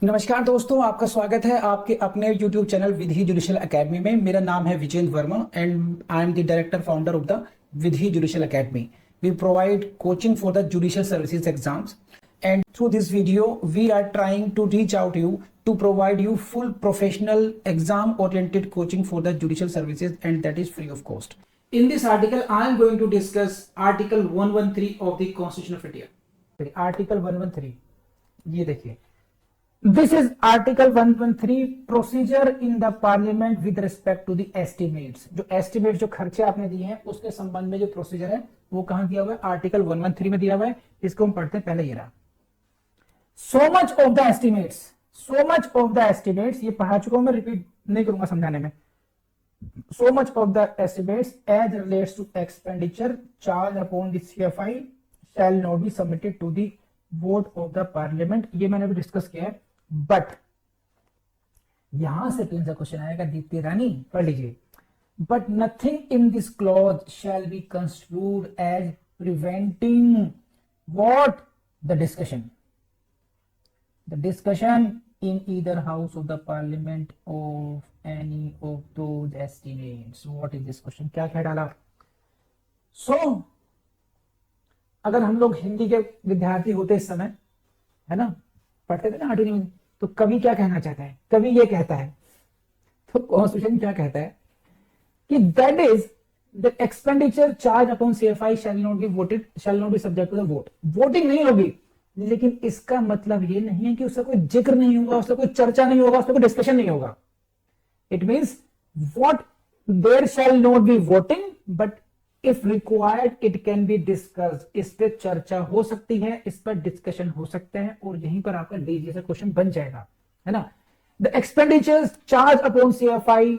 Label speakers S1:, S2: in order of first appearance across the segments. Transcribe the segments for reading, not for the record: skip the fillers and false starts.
S1: नमस्कार दोस्तों, आपका स्वागत है आपके अपने YouTube channel Vidhi judicial academy में। मेरा नाम है Vijendra Verma and I am the director founder of the Vidhi judicial academy. We provide coaching for the judicial services exams and through this video we are trying to reach out to you to provide you full professional exam oriented coaching for the judicial services, and that is free of cost. In this article I am going to discuss article 113 of the Constitution of India. Article 113, ये देखिए, this is article 113 procedure in the parliament with respect to the estimates। जो estimate, जो खर्चे आपने दिए हैं उसके संबंध में जो प्रोसीजर है वो कहां दिया हुआ है? आर्टिकल 113 में दिया हुआ है। इसको हम पढ़ते हैं। पहले ये रहा, so much of the estimates, so much of the estimates, ये पढ़ा चुका हूं मैं, रिपीट नहीं करूंगा समझाने में। so much of the estimates as relates to expenditure charged upon the CFI shall not be submitted to the vote of the parliament। ये मैंने भी डिस्कस किया है। बट यहां से कौन सा क्वेश्चन आएगा? दीप्ति रानी पढ़ लीजिए। But nothing in this clause shall be construed as preventing what? The discussion in either house of the parliament of any of those estimates। what is this question? क्या क्या डाला? अगर हम लोग हिंदी के विद्यार्थी होते इस समय, है ना, पढ़ते थे ना 8वीं में, तो कवि क्या कहना चाहता है? कवि ये कहता है, तो कॉन्स्टिट्यूशन क्या कहता है कि that is the expenditure charge upon CFI shall not be voted, shall not be subject to the vote. Voting नहीं होगी, लेकिन इसका मतलब ये नहीं है कि उसका कोई जिक्र नहीं होगा, उसका कोई चर्चा नहीं होगा, उसका कोई डिस्कशन नहीं होगा। It means what there shall not be voting, but if required it can be discussed. इस पर चर्चा हो सकती है, इस पर डिस्कशन हो सकते हैं, और यहीं पर आपका डी जैसा क्वेश्चन बन जाएगा, है ना। The expenditures charge upon CFI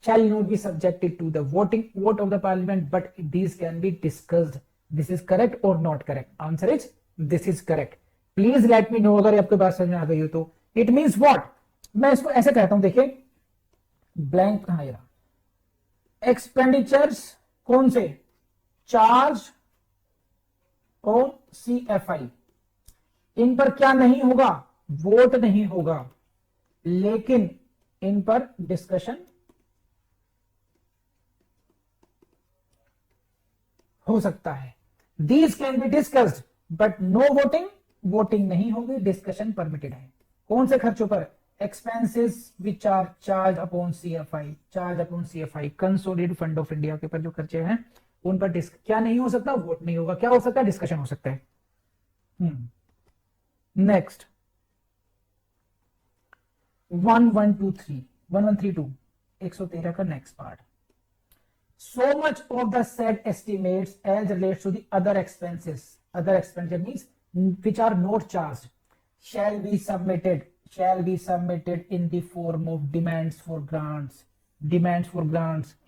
S1: shall not be subjected to the vote of the parliament, but these can be discussed। this is correct or not correct? answer is this is correct। Please let me know अगर आपके बात समझ में आ गई हो तो। It means what? मैं इसको ऐसे कहता हूं, देखिए, ब्लैंक कहां रहा? एक्सपेंडिचर्स कौन से? Charge on CFI. इन पर क्या नहीं होगा? वोट नहीं होगा, लेकिन इन पर डिस्कशन हो सकता है। These can be discussed but no voting. Voting नहीं होगी, डिस्कशन परमिटेड है। कौन से खर्चों पर? Expenses which are charge upon CFI, charge upon CFI consolidated fund of India के ऊपर जो खर्चे हैं उन पर क्या नहीं हो सकता? वोट नहीं होगा। क्या हो सकता है? डिस्कशन हो सकता है। नेक्स्ट 1132 113 का next part. so much of the said estimates as relates to the other expenses means which are not charged shall be submitted in the form of demands for grants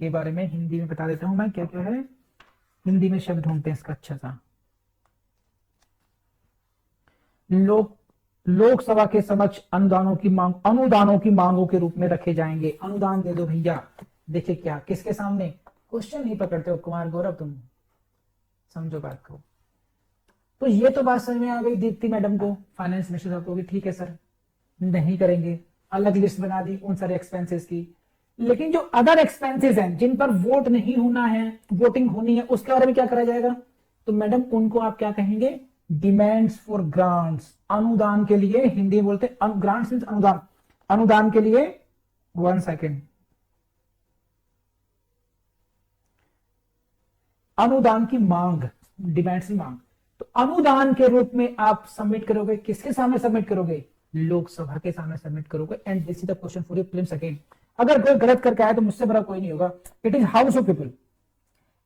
S1: के बारे में हिंदी में बता देता हूं मैं, क्या क्या है हिंदी में शब्द ढूंढते हैं इसका अच्छा सा। लोकसभा के समक्ष अनुदानों की मांगों के रूप में रखे जाएंगे। अनुदान दे दो भैया। देखिए क्या, किसके सामने? क्वेश्चन नहीं पकड़ते हो कुमार गौरव, तुम समझो बात को। तो ये तो बात समझ में आ गई दीप्ति मैडम को, फाइनेंस मिनिस्टर साहब को भी, ठीक है सर नहीं करेंगे, अलग लिस्ट बना दी उन सारे एक्सपेंसेस की। लेकिन जो अदर एक्सपेंसेस हैं जिन पर वोट नहीं होना है, वोटिंग होनी है, उसके बारे में क्या करा जाएगा? तो मैडम उनको आप क्या कहेंगे? Demands for grants. अनुदान के लिए हिंदी में बोलते हैं ग्रांट्स मींस अनुदान। अनुदान के लिए 1 सेकेंड, अनुदान की मांग, डिमांड्स की मांग। तो अनुदान के रूप में आप सबमिट करोगे, किसके सामने सबमिट करोगे? लोकसभा के सामने सबमिट करोगे। And this is the question for your prelims again. अगर कोई गलत करके आया तो मुझसे बड़ा कोई नहीं होगा। It is house of people,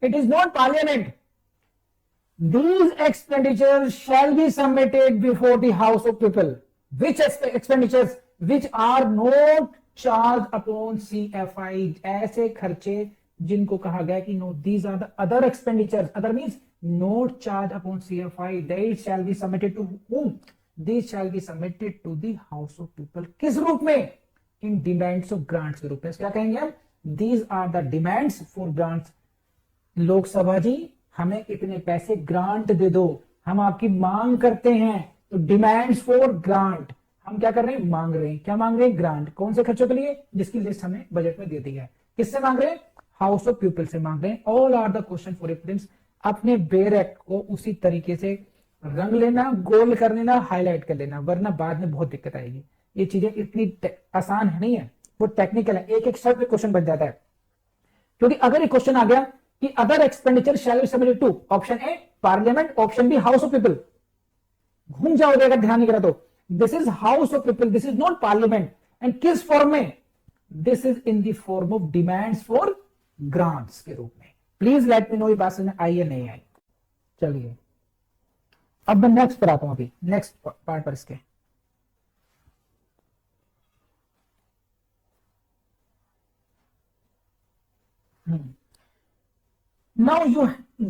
S1: it is not parliament. These expenditures shall be submitted before the House of People। Which expenditures? Which are not charged upon CFI। ऐसे खर्चे जिनको कहा गया कि no, these are the other expenditures, other means not charged upon CFI, they shall be submitted to whom? These shall be submitted to the House of People। किस रूप में? In demands of grants के रूप में। क्या कहेंगे हम? These are the demands for grants। Lok Sabha जी हमें इतने पैसे ग्रांट दे दो, हम आपकी मांग करते हैं, तो डिमांड्स फॉर ग्रांट। हम क्या कर रहे हैं, मांग रहे हैं, क्या मांग रहे हैं, ग्रांट। कौन से खर्चों के लिए, जिसकी लिस्ट हमें बजट में दे दी है। किससे मांग रहे हैं, हाउस ऑफ पीपल से मांग रहे हैं। All are the question for prelims. अपने बेयर एक्ट को उसी तरीके से रंग लेना, गोल कर लेना, हाईलाइट कर लेना, वरना बाद में बहुत दिक्कत आएगी। ये चीजें इतनी आसान नहीं है, वो टेक्निकल है, एक एक शब्द क्वेश्चन बन जाता है। क्योंकि अगर एक क्वेश्चन आ गया कि other expenditure shall be submitted to option A parliament, option B house of people, घूम जाओगे अगर ध्यान नहीं करा तो। This is house of people, this is not parliament. And किस फॉर्म में, this is in the form of demands for grants के रूप में। प्लीज लेट मी नो ये बात समझ में आई या नहीं आई। चलिए अब मैं नेक्स्ट पर आता हूं, अभी नेक्स्ट पार्ट पर इसके। Now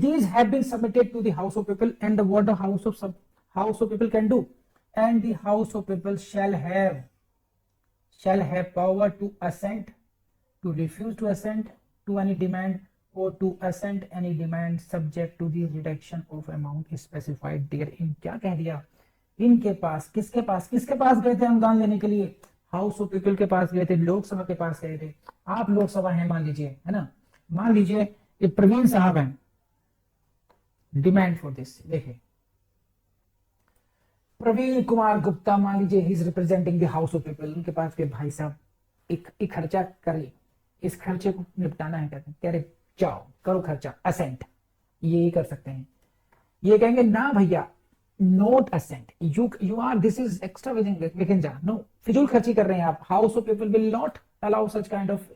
S1: these have been submitted to the House of People, and what the House of People can do, and the House of People shall have power to assent, to refuse to assent to any demand, or to assent any demand subject to the reduction of amount specified therein। क्या कह दिया, इनके पास, किसके पास गए थे अनुदान लेने के लिए, हाउस ऑफ पीपल के पास गए थे, लोकसभा के पास गए थे। आप लोकसभा है मान लीजिए, है ना, मान लीजिए ये प्रवीण साहब हैं, डिमांड फॉर दिस, देखिए प्रवीण कुमार गुप्ता, मान लीजिए he is representing the house of people. उनके पास के भाई साहब एक खर्चा करिए, इस खर्चे को निपटाना है, कहते हैं कह रहे जाओ करो खर्चा, असेंट, ये कर सकते हैं। ये कहेंगे ना भैया, not assent, you are, this is extravaganza, no, फिजूल खर्ची कर रहे हैं आप, House of People will not allow such kind of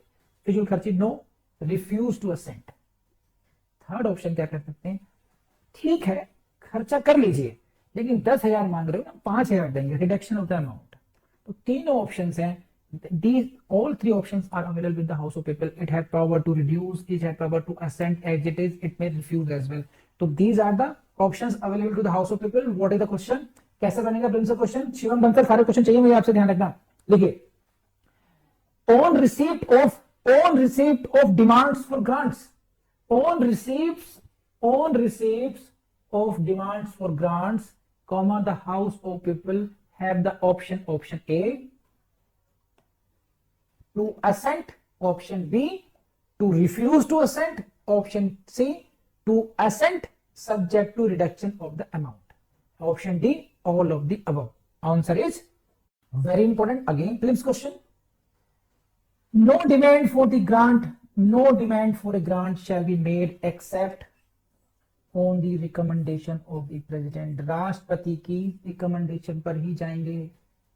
S1: फिजूल खर्ची, no, refuse to assent. Third option क्या कर सकते हैं, ठीक है खर्चा कर लीजिए, लेकिन 10,000 मांग रहे हो ना, 5,000 देंगे, रिडक्शन ऑफ द अमाउंट। तो तीनों ऑप्शंस हैं, these all three options are available with the House of People. It has power to reduce, it has power to assent as it is, it may refuse as well. So these are the options available to the House of People. What is the question? कैसे बनेगा principal question, Shivam Bansal, सारे question चाहिए मुझे आपसे, ध्यान रखना। देखिए, on receipt of demands for grants, on receipts of demands for grants, comma, the House of People have the option A to assent, option B to refuse to assent, option C to assent subject to reduction of the amount, option D all of the above। Answer is very important, again prelims question। No demand for a grant shall be made except on the recommendation of the president। राष्ट्रपति की recommendation पर ही जाएंगे।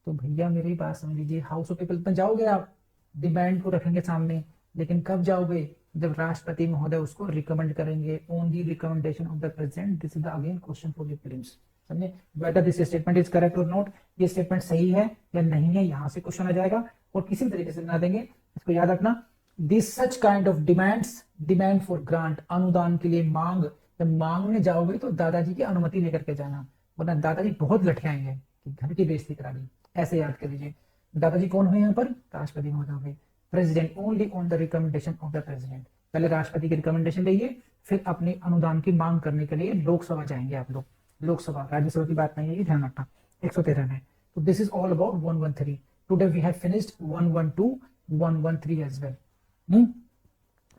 S1: तो भैया मेरी बात समझ लीजिए, हाउस ऑफ पीपल पर जाओगे आप, डिमांड को रखेंगे सामने, लेकिन कब जाओगे, जब राष्ट्रपति महोदय उसको रिकमेंड करेंगे, on the recommendation of the president. This is the again question for the prelims, समझे, whether this statement is correct और नॉट, ये स्टेटमेंट सही है या नहीं है, यहां से क्वेश्चन आ जाएगा। और किसी तरीके से बना देंगे, इसको याद रखना, this such kind of demand for grant, अनुदान के लिए मांग, जब मांगने जाओगे तो दादाजी की अनुमति लेकर के जाना, वरना दादाजी बहुत लठियाएंगे कि घर की बेइज्जती करा दी। ऐसे याद कर लीजिए, दादाजी कौन हुए यहाँ पर, राष्ट्रपति महोदय हुए, president only on the recommendation of the president. पहले राष्ट्रपति की रिकमेंडेशन लेंगे, फिर अपने अनुदान की मांग करने के लिए लोकसभा जाएंगे आप लोग, लोकसभा, राज्यसभा की बात नहीं है, ये ध्यान रखना। 113 है, तो this is all about 113। Today we have finished 112, 113 as well,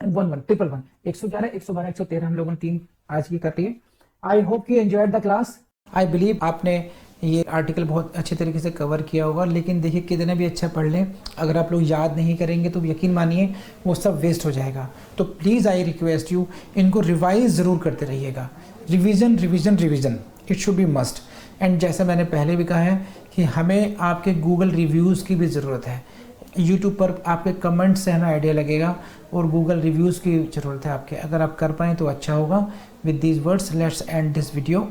S1: and 11 triple 1, 111, 112, 113 हम लोगों ने 3 आज की कर रही है। I hope you enjoyed the class. I believe आपने ये आर्टिकल बहुत अच्छे तरीके से कवर किया होगा, लेकिन देखिए कितने भी अच्छा पढ़ लें, अगर आप लोग याद नहीं करेंगे तो यकीन मानिए वो सब वेस्ट हो जाएगा। तो प्लीज़ आई रिक्वेस्ट यू, इनको रिवाइज ज़रूर करते रहिएगा, revision revision revision, it should be must. And जैसा मैंने पहले भी कहा है कि हमें आपके गूगल रिव्यूज़ की भी ज़रूरत है, यूट्यूब पर आपके कमेंट्स से हमें आइडिया लगेगा, और गूगल रिव्यूज़ की ज़रूरत है आपके, अगर आप कर पाएँ तो अच्छा होगा। With these words let's end this video.